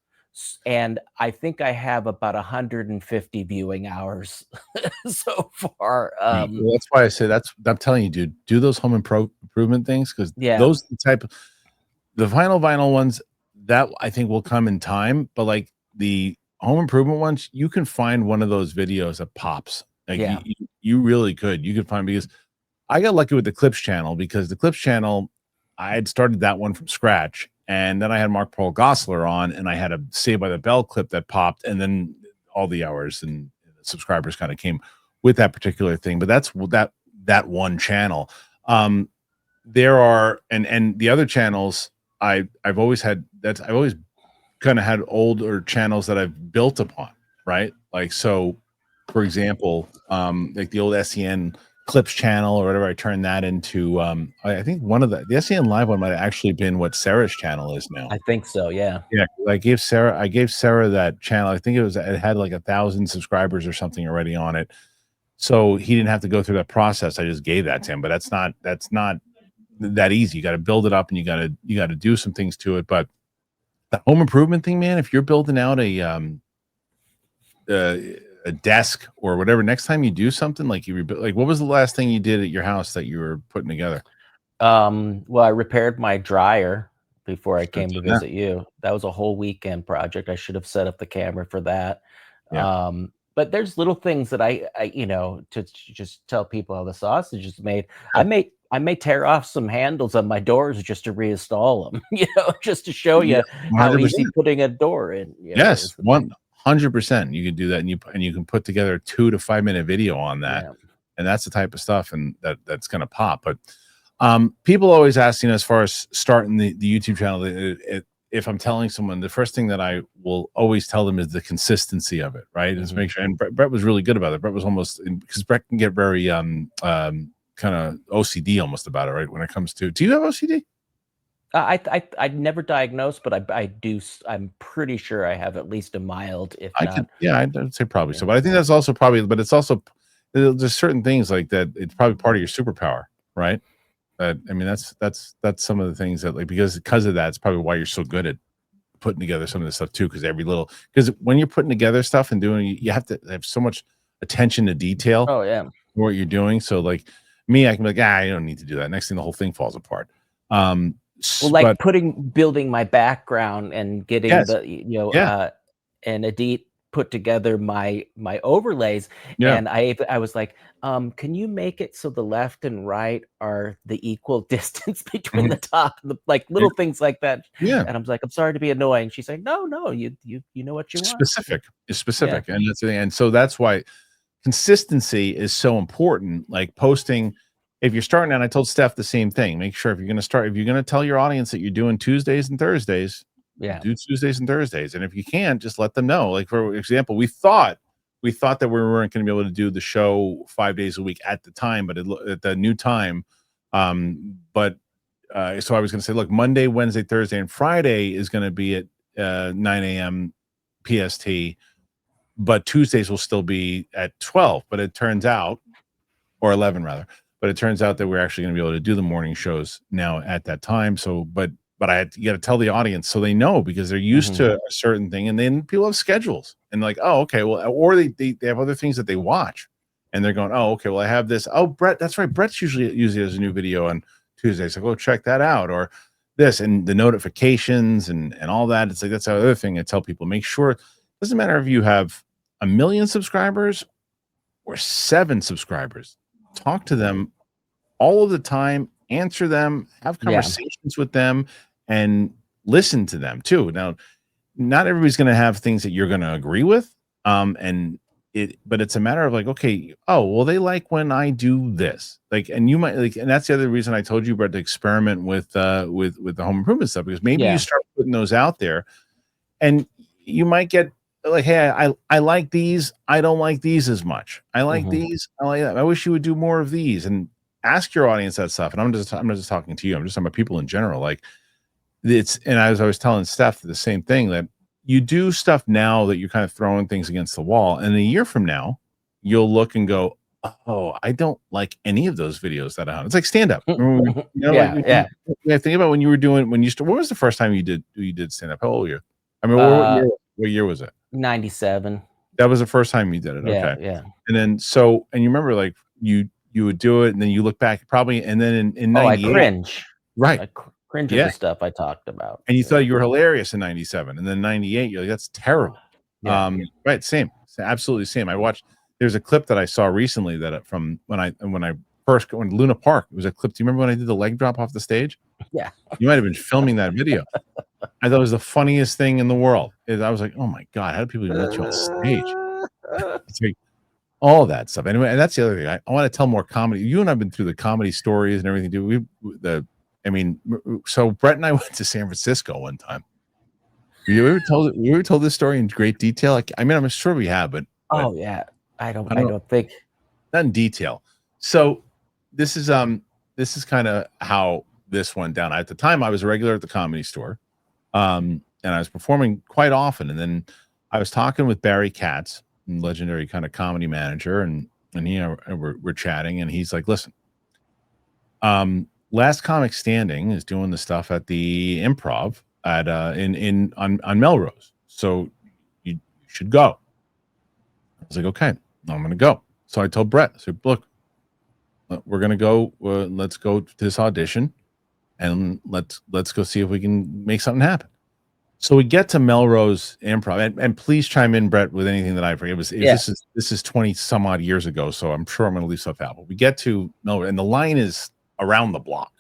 And I think I have about 150 viewing hours so far. Well, that's why I say I'm telling you, dude, do those home improvement things, because those the final vinyl ones that I think will come in time, but like the home improvement ones, you can find one of those videos that pops. Like you really could. You could find, because I got lucky with the Clips channel, because the Clips channel, I had started that one from scratch, and then I had Mark Paul Gosselaar on, and I had a Saved by the Bell clip that popped, and then all the hours and the subscribers kind of came with that particular thing. But that's that one channel. There are and the other channels I've always had. I've always kind of had older channels that I've built upon, right? Like, so for example, like the old SEN Clips channel or whatever, I turned that into I think one of the SEN Live one might have actually been what Sarah's channel is now. I think so, yeah. Yeah, I gave Sarah that channel. I think it had like 1,000 subscribers or something already on it, so he didn't have to go through that process. I just gave that to him. But that's not that easy. You got to build it up, and you got to do some things to it. But the home improvement thing, man, if you're building out a desk or whatever, next time you do something like what was the last thing you did at your house that you were putting together? Well, I repaired my dryer before I came to visit you. That was a whole weekend project. I should have set up the camera for that. Yeah. But there's little things that I to just tell people how the sausage is made. I may tear off some handles on my doors just to reinstall them, just to show you how 100%. easy putting a door in. Yes, 100%. You can do that, and you can put together a 2 to 5 minute video on that, and that's the type of stuff, and that's gonna pop. But people always ask, as far as starting the YouTube channel, if I'm telling someone, the first thing that I will always tell them is the consistency of it, right? Just make sure. And Brett was really good about it. Brett was almost, because Brett can get very kind of OCD almost about it, right? When it comes to, do you have OCD? I never diagnosed, but I do. I'm pretty sure I have at least a mild, if not. I'd say probably so. But I think that's also probably. But it's also, there's certain things like that. It's probably part of your superpower, right? I mean, that's some of the things that, like, because of that, it's probably why you're so good at putting together some of this stuff too. Because when you're putting together stuff and doing, you have to have so much attention to detail. Oh yeah, what you're doing. So like me, I can be like, you don't need to do that. Next thing, the whole thing falls apart. Well, like building my background and getting and Edith put together my overlays, and I was like, can you make it so the left and right are the equal distance between the top and the little things like that? Yeah. And I was like, I'm sorry to be annoying. She's like, no, you know what you want. It's specific, and that's the thing. And so that's why consistency is so important. Like posting. If you're starting out, I told Steph the same thing. Make sure if you're going to tell your audience that you're doing Tuesdays and Thursdays, do Tuesdays and Thursdays. And if you can't, just let them know. Like, for example, we thought that we weren't going to be able to do the show 5 days a week at the time, but at the new time. So I was going to say, look, Monday, Wednesday, Thursday, and Friday is going to be at 9 a.m. PST, but Tuesdays will still be at 12. But it turns out, or 11 rather. But it turns out that we're actually going to be able to do the morning shows now at that time. So, but you got to tell the audience so they know, because they're used to a certain thing, and then people have schedules and like, oh, okay, well, or they have other things that they watch, and they're going, oh, okay, well, I have this. Oh, Brett, that's right. Brett's usually has a new video on Tuesday, so go check that out, or this, and the notifications and all that. It's like, that's the other thing I tell people. Make sure, it doesn't matter if you have 1 million subscribers or 7 subscribers. Talk to them all of the time, answer them, have conversations with them, and listen to them too. Now, not everybody's going to have things that you're going to agree with. But it's a matter of like, okay, oh, well, they like when I do this, like, and you might like, and that's the other reason I told you about to experiment with the home improvement stuff, because maybe you start putting those out there, and you might get like, hey, I like these, I don't like these as much. I like these, I like that. I wish you would do more of these, and ask your audience that stuff. And I'm not just talking to you. I'm just talking about people in general. Like and I was telling Steph the same thing, that you do stuff now that you're kind of throwing things against the wall, and a year from now, you'll look and go, oh, I don't like any of those videos that I have. It's like stand up. Think about when what was the first time you did stand up? How old were you? I mean, what year was it? 97. That was the first time you did it. Okay. Yeah. And then and you remember like you would do it, and then you look back probably, and then in 98, I cringe. Right. I cringe at the stuff I talked about. And you thought you were hilarious in 97, and then 98, you're like, that's terrible. Right. Same. Absolutely same. There's a clip that I saw recently that when I first went to Luna Park, it was a clip. Do you remember when I did the leg drop off the stage? Yeah. You might have been filming that video. I thought it was the funniest thing in the world. I was like, oh my God, how do people even let you on stage? It's like all that stuff. Anyway, and that's the other thing. I want to tell more comedy. You and I've been through the comedy stories and everything. So Brett and I went to San Francisco one time. We were told this story in great detail. I mean, I'm sure we have, but yeah. I don't think not in detail. So this is kind of how this went down. At the time, I was a regular at the Comedy Store, and I was performing quite often. And then I was talking with Barry Katz, legendary kind of comedy manager, and we're chatting, and he's like, "Listen, Last Comic Standing is doing the stuff at the Improv at on Melrose, so you should go." I was like, "Okay, I'm going to go." So I told Brett, I said, "Look, we're going to go. Let's go to this audition, and let's go see if we can make something happen." So we get to Melrose Improv, and please chime in, Brett, with anything that I forget. This is 20 some odd years ago, so I'm sure I'm going to leave stuff out. But we get to Melrose, and the line is around the block.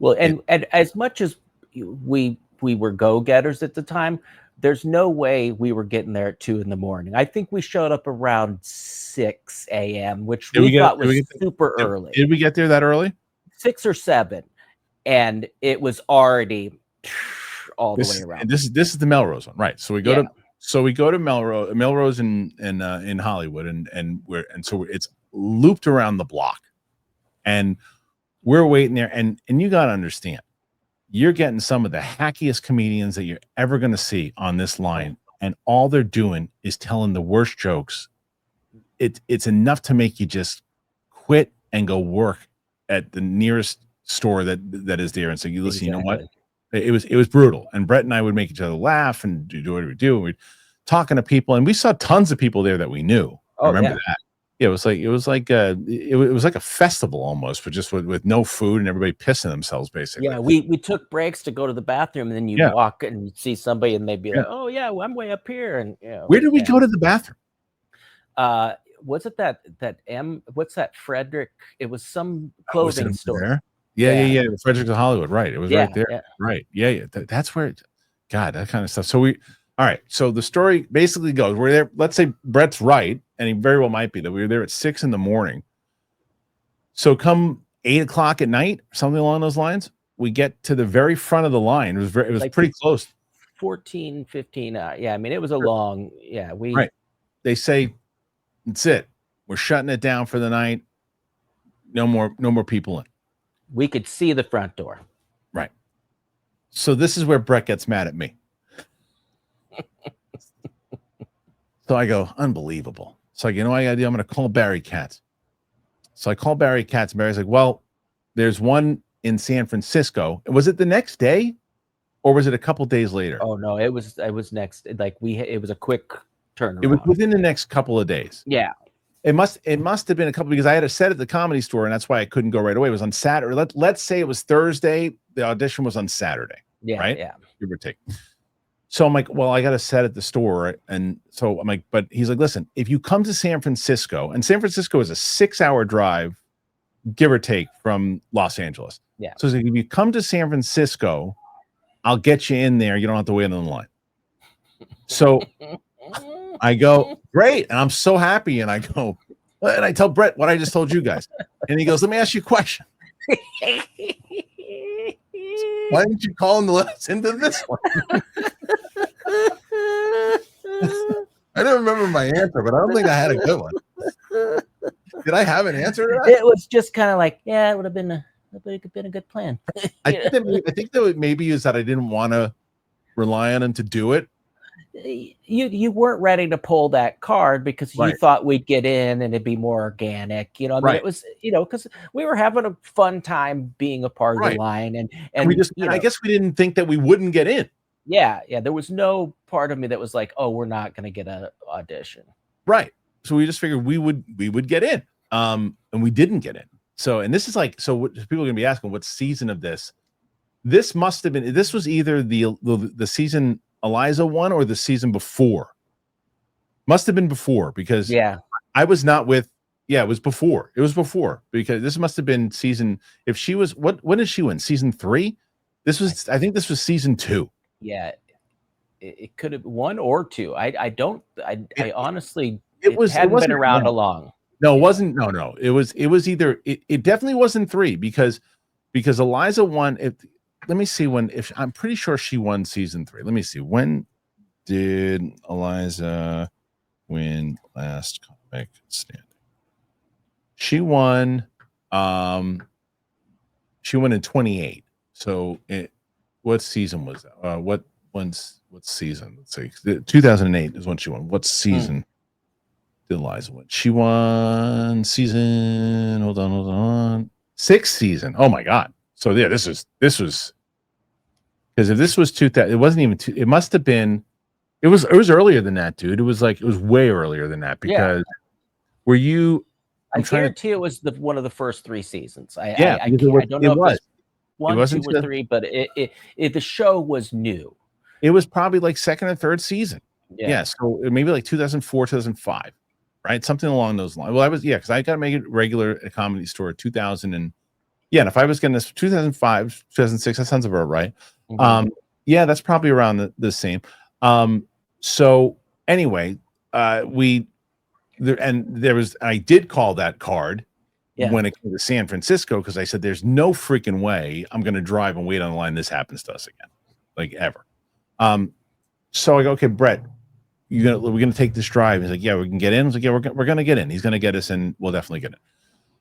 Well, and as much as we were go-getters at the time, there's no way we were getting there at 2 a.m. I think we showed up around 6 a.m., which we thought was super early. Did we get there that early? 6 or 7, and it was already all the way around. This is the Melrose one, right? So we go to Melrose in Hollywood, and so it's looped around the block, and we're waiting there, and you got to understand, you're getting some of the hackiest comedians that you're ever going to see on this line, and all they're doing is telling the worst jokes. It's enough to make you just quit and go work at the nearest store that is there, and so you listen. Exactly. You know what? It was brutal, and Brett and I would make each other laugh and do what we do. We'd talking to people, and we saw tons of people there that we knew. I remember that. Yeah, it was like a festival almost, but just with no food and everybody pissing themselves basically. Yeah, we took breaks to go to the bathroom, and then you walk and you see somebody, and they'd be like, "Oh yeah, well, I'm way up here." And where did we go to the bathroom? Was it that what's that Frederick? It was some clothing store. There? Yeah. Frederick to Hollywood, right? It was right there, right? Yeah. That's where. God, that kind of stuff. So all right. So the story basically goes: we're there. Let's say Brett's right, and he very well might be that we were there at 6 a.m. So come 8 o'clock at night, something along those lines, we get to the very front of the line. It was like pretty close. 14, 15. Yeah, I mean, it was a long. Yeah, right. They say that's it. We're shutting it down for the night. No more people in. We could see the front door. Right. So this is where Brett gets mad at me. So I go, unbelievable. So you know what I gotta do? I'm gonna call Barry Katz. So I call Barry Katz, and Barry's like, well, there's one in San Francisco. Was it the next day, or was it a couple days later? Oh no, it was next. Like it was a quick turnaround. It was within the next couple of days. Yeah. It must have been a couple, because I had a set at the Comedy Store, and that's why I couldn't go right away. It was on Saturday. Let's say it was Thursday. The audition was on Saturday. Yeah, right. Yeah, give or take. So I'm like, well, I got a set at the store, and so I'm like, but he's like, listen, if you come to San Francisco, and San Francisco is a 6-hour drive, give or take, from Los Angeles. Yeah. So he's like, if you come to San Francisco, I'll get you in there. You don't have to wait on the line. So I go, great. And I'm so happy. And I go, and I tell Brett what I just told you guys. And he goes, let me ask you a question. Why didn't you call him to let us into this one? I don't remember my answer, but I don't think I had a good one. Did I have an answer to that? It was just kind of like, yeah, it would have been a good plan. I think that maybe is that I didn't want to rely on him to do it. You weren't ready to pull that card because you Right. thought we'd get in and it'd be more organic. I mean, it was, because we were having a fun time being a part of the line, and we just, I guess we didn't think that we wouldn't get in. Yeah. There was no part of me that was like, oh, we're not going to get an audition. Right. So we just figured we would get in. And we didn't get in. So, and this is like, so what people are going to be asking, what season of this? This must have been, this was either the season Eliza won or the season before. Must have been before, because I was not with, it was before. It was before, because this must have been season, if she was, when did she win? Season 3? This was, I think this was season 2. Yeah. It could have 1 or 2. I honestly, it hadn't been around long. No, it wasn't. No. It was either, it definitely wasn't 3 because Eliza won. Let me see when, I'm pretty sure she won season 3. Let me see. When did Eliza win last comic standing? She won in 28. So what season was that? What season? Let's see. 2008 is when she won. What season did Eliza win? She won season, hold on. 6th season. Oh my God. So yeah, this was, because if this was 2000, it wasn't even it must have been, it was earlier than that, dude. It was way earlier than that, because were you, I guarantee it was one of the first 3 seasons. I don't know if it was 1, 2, or 3, but the show was new. It was probably like 2nd or 3rd season. Yeah. So maybe like 2004, 2005, right? Something along those lines. Well, because I got to make it regular at Comedy Store 2000 and and if I was getting this 2005, 2006, that sounds about right. Mm-hmm. That's probably around the same. So anyway, I did call that card when it came to San Francisco, because I said, there's no freaking way I'm going to drive and wait on the line. This happens to us again, like ever. So I go, okay, Brett, we're going to take this drive. He's like, yeah, we can get in. I was like, yeah, we're going to get in. He's going to get us in. We'll definitely get in.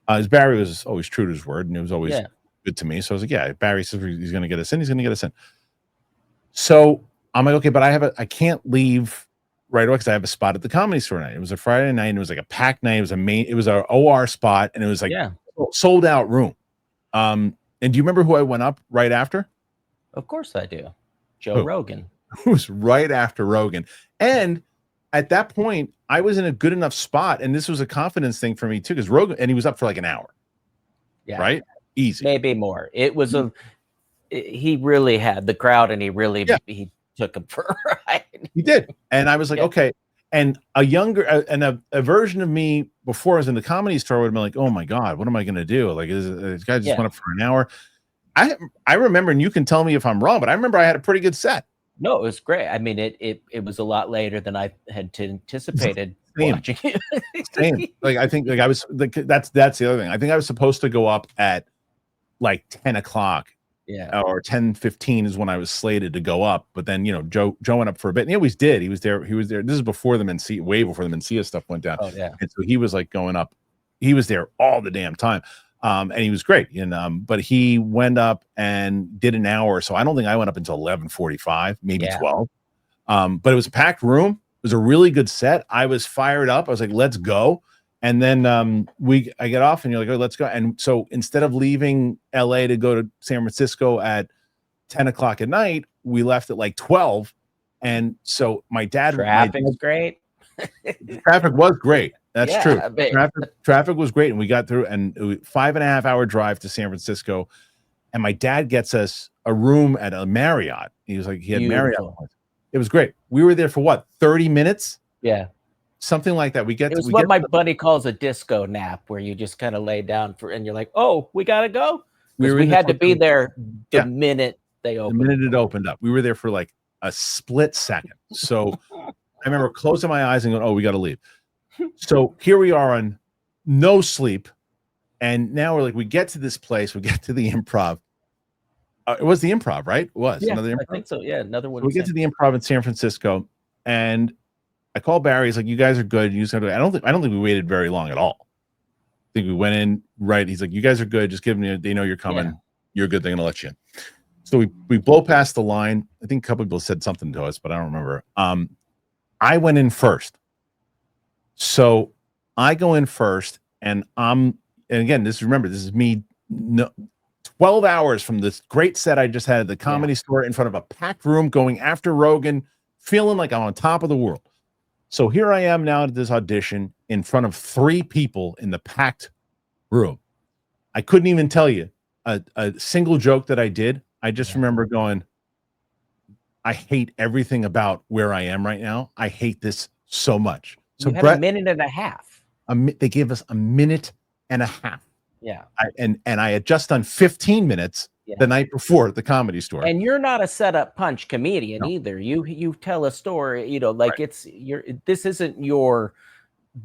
As Barry was always true to his word, and it was always good to me. So I was like, yeah, Barry says he's going to get us in. He's going to get us in. So I'm like, okay, but I can't leave right away because I have a spot at the Comedy Store night. It was a Friday night. And it was like a packed night. It was our OR spot, and it was like sold out room. And do you remember who I went up right after? Of course I do. Joe Rogan. It was right after Rogan. And at that point, I was in a good enough spot, and this was a confidence thing for me too, because Rogan, and he was up for like an hour. Yeah. Right? Easy. Maybe more. It was he really had the crowd, and he really he took him for a ride. He did. And I was like, okay. And a version of me before I was in the Comedy Store would have been like, oh my God, what am I going to do? Like, this guy just went up for an hour. I remember, and you can tell me if I'm wrong, but I remember I had a pretty good set. No, it was great. I mean, it was a lot later than I had anticipated watching it. Same. Like, I think I was like, that's the other thing. I think I was supposed to go up at like 10 o'clock. Yeah. Or 10:15 is when I was slated to go up. But then, Joe went up for a bit, and he always did. He was there. This is before the Mencia, way before the Mencia stuff went down. Oh, yeah. And so he was like going up. He was there all the damn time. And he was great. And but he went up and did an hour. So I don't think I went up until 11:45, maybe 12. But it was a packed room. It was a really good set. I was fired up. I was like, let's go. And then I get off, and you're like, oh, let's go. And so instead of leaving LA to go to San Francisco at 10 o'clock at night, we left at like 12. And so traffic was great. Traffic was great. That's true. Traffic was great. And we got through, and it was 5.5 hour drive to San Francisco. And my dad gets us a room at a Marriott. He was like, he had Marriott. It was great. We were there for what, 30 minutes? Yeah. Something like that. It was what my buddy calls a disco nap, where you just kind of lay down and you're like, oh, we got to go. We had to be there the minute they opened. The minute it opened up. We were there for like a split second. So I remember closing my eyes and going, "Oh, we got to leave." So here we are on no sleep, and now we're like, we get to this place, we get to the Improv. It was the Improv, right? It was another Improv. I think so. Yeah, another one. So we get to the Improv in San Francisco, and I call Barry. He's like, "You guys are good. You just have to." I don't think we waited very long at all. I think we went in right. He's like, "You guys are good. Just give them. They know you're coming. Yeah. You're good. They're gonna let you in." So we blow past the line. I think a couple people said something to us, but I don't remember. I went in first. So I go in first, and again, this is me 12 hours from this great set I just had at the Comedy Store in front of a packed room, going after Rogan, feeling like I'm on top of the world. So here I am now at this audition in front of 3 people in the packed room. I couldn't even tell you a single joke that I did. I just remember going, I hate everything about where I am right now. I hate this so much. So you had Brett, a minute and a half. They gave us a minute and a half. Yeah. And I had just done 15 minutes the night before at the Comedy Store. And you're not a setup punch comedian either. You tell a story, like this isn't your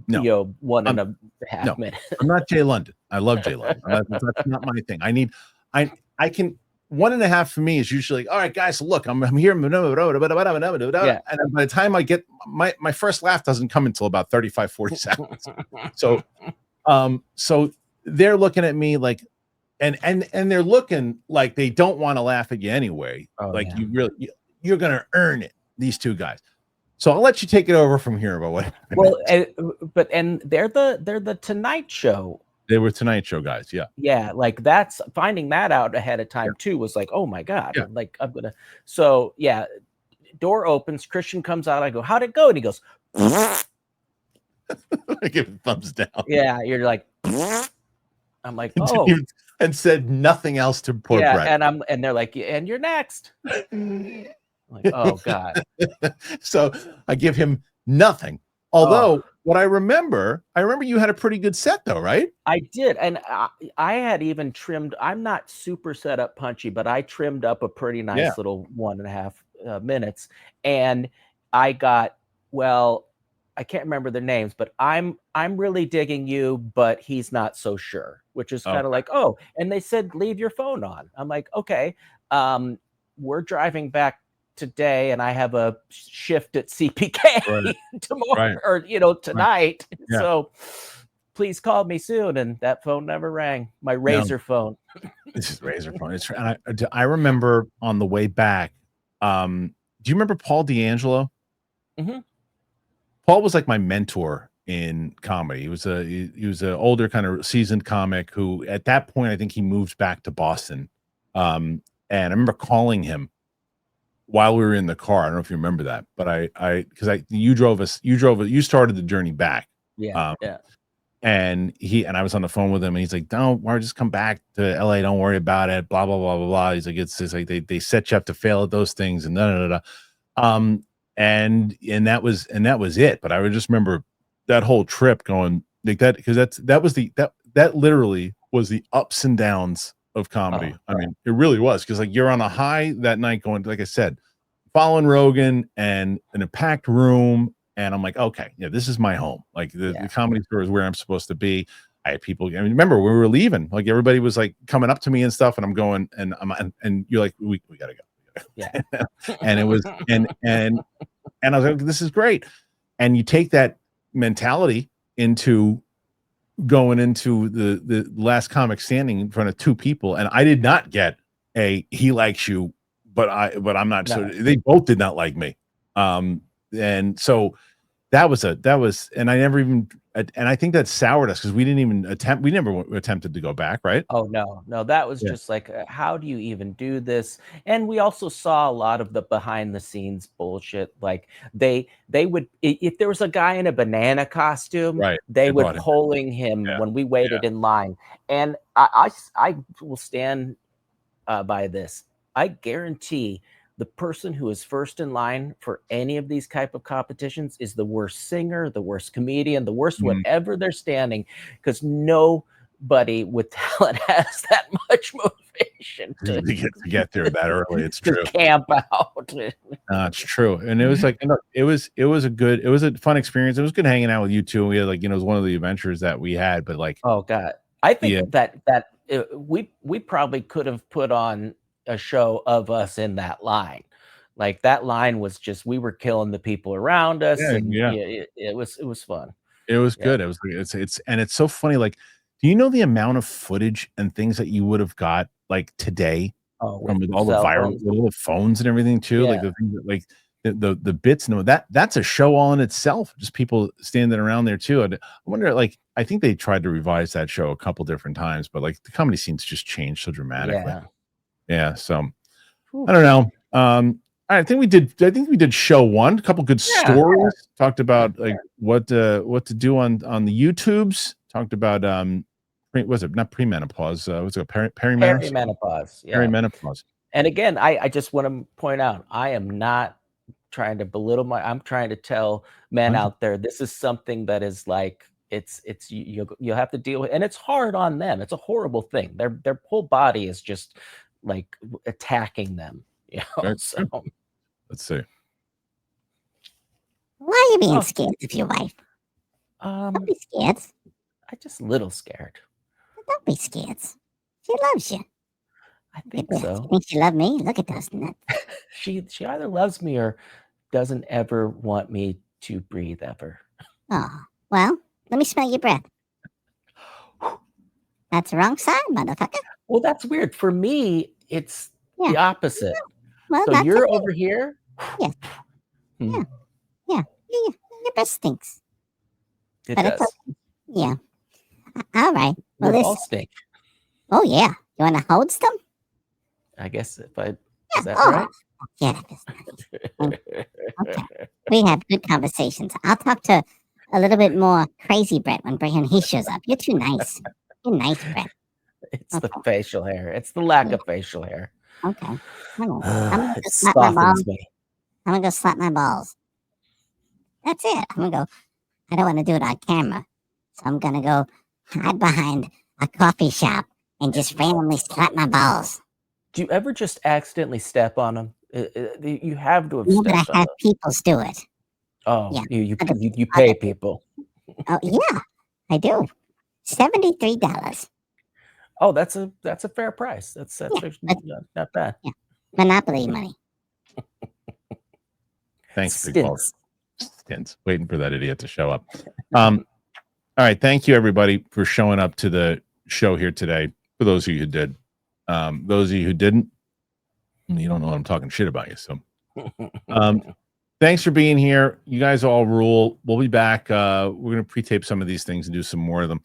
1.5 minutes. I'm not Jay London. I love Jay London. That's not my thing. I can 1.5 for me is usually, all right, guys, look, I'm here. And then by the time I get my first laugh doesn't come until about 35, 40 seconds. So they're looking at me like, and they're looking like they don't want to laugh at you anyway. You're going to earn it. These 2 guys. So I'll let you take it over from here about what. Well, and they're the Tonight Show. They were Tonight Show guys. Yeah. Yeah. Like that's finding that out ahead of time too was like, oh my God. Yeah. Like I'm gonna. So yeah, door opens. Kristian comes out. I go, how'd it go? And he goes, I give him thumbs down. Yeah. You're like, I'm like, oh, and said nothing else to poor Brett. And they're like, and you're next. Like, oh God. So I give him nothing. Although what I remember you had a pretty good set though, right? I did. And I had even trimmed, I'm not super set up punchy, but I trimmed up a pretty nice little 1.5 minutes. And I got, I can't remember their names, but I'm really digging you, but he's not so sure, which is kind of like, and they said, leave your phone on. I'm like, okay, we're driving back today and I have a shift at CPK tomorrow or tonight. Yeah. So please call me soon. And that phone never rang. My Razor phone. This is Razor phone. I remember on the way back. Do you remember Paul D'Angelo? Mm-hmm. Paul was like my mentor in comedy. He was an older kind of seasoned comic who at that point I think he moved back to Boston. And I remember calling him while we were in the car. I don't know if you remember that, but you started the journey back. Yeah. And I was on the phone with him and he's like, "Don't worry, just come back to LA. Don't worry about it. Blah, blah, blah, blah, blah." He's like, it's like they set you up to fail at those things and and that was it. But I would just remember that whole trip going like that, because that literally was the ups and downs of comedy. I mean, it really was, because like you're on a high that night going, like I said, following Rogan and in a packed room, and I'm like, okay, yeah, this is my home. Like the Comedy Store is where I'm supposed to be. I had people. I mean, remember when we were leaving, like everybody was like coming up to me and stuff, and I'm going, and you're like, we gotta go. Yeah. And it was and I was like, this is great. And you take that mentality into going into the last comic standing in front of 2 people, and I did not get he likes you, but I'm not. No. So they both did not like me. And so that was and I never even, and I think that soured us because we never attempted to go back, right? Oh no, that was just like, how do you even do this? And we also saw a lot of the behind the scenes bullshit. Like they would, if there was a guy in a banana costume, they would polling him when we waited in line. And I will stand by this. I guarantee the person who is first in line for any of these type of competitions is the worst singer, the worst comedian, the worst whatever they're standing, because no everybody with talent has that much motivation to get there that early. It's to true. camp out. It's true. And it was like, it was a fun experience. It was good hanging out with you too. We had like, it was one of the adventures that we had, but like, Oh God, I think Yeah. that we probably could have put on a show of us in that line. Like that line was just, we were killing the people around us, and it was fun. it was Yeah. good. It was, it's so funny. Like, do you know the amount of footage and things that you would have got like today Oh, from with all the cell viral, phones. with all the phones and everything too? Like Yeah. the things that, like the bits, that's a show all in itself. Just people standing around there too. And I wonder, like, I think they tried to revise that show a couple different times, but like the comedy scene's just changed so dramatically. Yeah. So I don't know. I think we did show one. A couple good stories. Talked about like what to do on the YouTubes. Talked about was it not premenopause? Was it perimenopause? Perimenopause. Yeah. Perimenopause. And again, I just want to point out, I am not trying to belittle I'm trying to tell men out there, this is something that is like, you'll have to deal with, and it's hard on them. It's a horrible thing. Their whole body is just like attacking them. You know? So let's see. Why are you being scared of your wife? Don't be scared. I'm just a little scared. Don't be scared. She loves you. I think so. You think she loves me? Look at those nuts. She either loves me or doesn't ever want me to breathe ever. Oh, well, let me smell your breath. That's the wrong side, motherfucker. Well, that's weird. For me, it's the opposite. Well, so you're over here? Yeah. Yeah. Your breath stinks. It does. Okay. Yeah. All right. Well, We all stink. Oh, yeah. You want to hold them? I guess is that right? Yeah. Okay. We have good conversations. I'll talk to a little bit more crazy Brett when he shows up. You're too nice. You're nice, Brett. It's the facial hair. It's the lack of facial hair. Okay. I'm gonna It slap my balls. softens me. I'm gonna go slap my balls. That's it. I'm gonna go. I don't want to do it on camera, so I'm gonna go hide behind a coffee shop and just randomly slap my balls. Do you ever just accidentally step on them? You have to have No, but stepped I on have them. people do it. Oh, Yeah. you pay people. Oh yeah, I do. $73. Oh, that's a fair price. That's actually not bad. Yeah. Monopoly money. Thanks, Big Balls. Stints. Waiting for that idiot to show up. All right. Thank you, everybody, for showing up to the show here today. For those of you who did. Those of you who didn't, you don't know I'm talking shit about you. So thanks for being here. You guys all rule. We'll be back. We're going to pre-tape some of these things and do some more of them.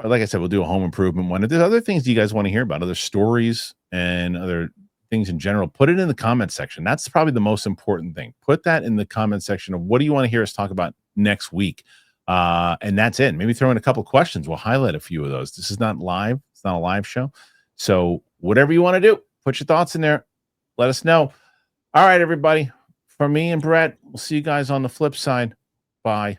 Like I said, we'll do a home improvement one. If there's other things you guys want to hear about, other stories and other things in general, put it in the comment section. That's probably the most important thing. Put that in the comment section of what do you want to hear us talk about next week. And that's it. Maybe throw in a couple questions. We'll highlight a few of those. This is not live. It's not a live show. So whatever you want to do, put your thoughts in there. Let us know. All right, everybody. From me and Brett, we'll see you guys on the flip side. Bye.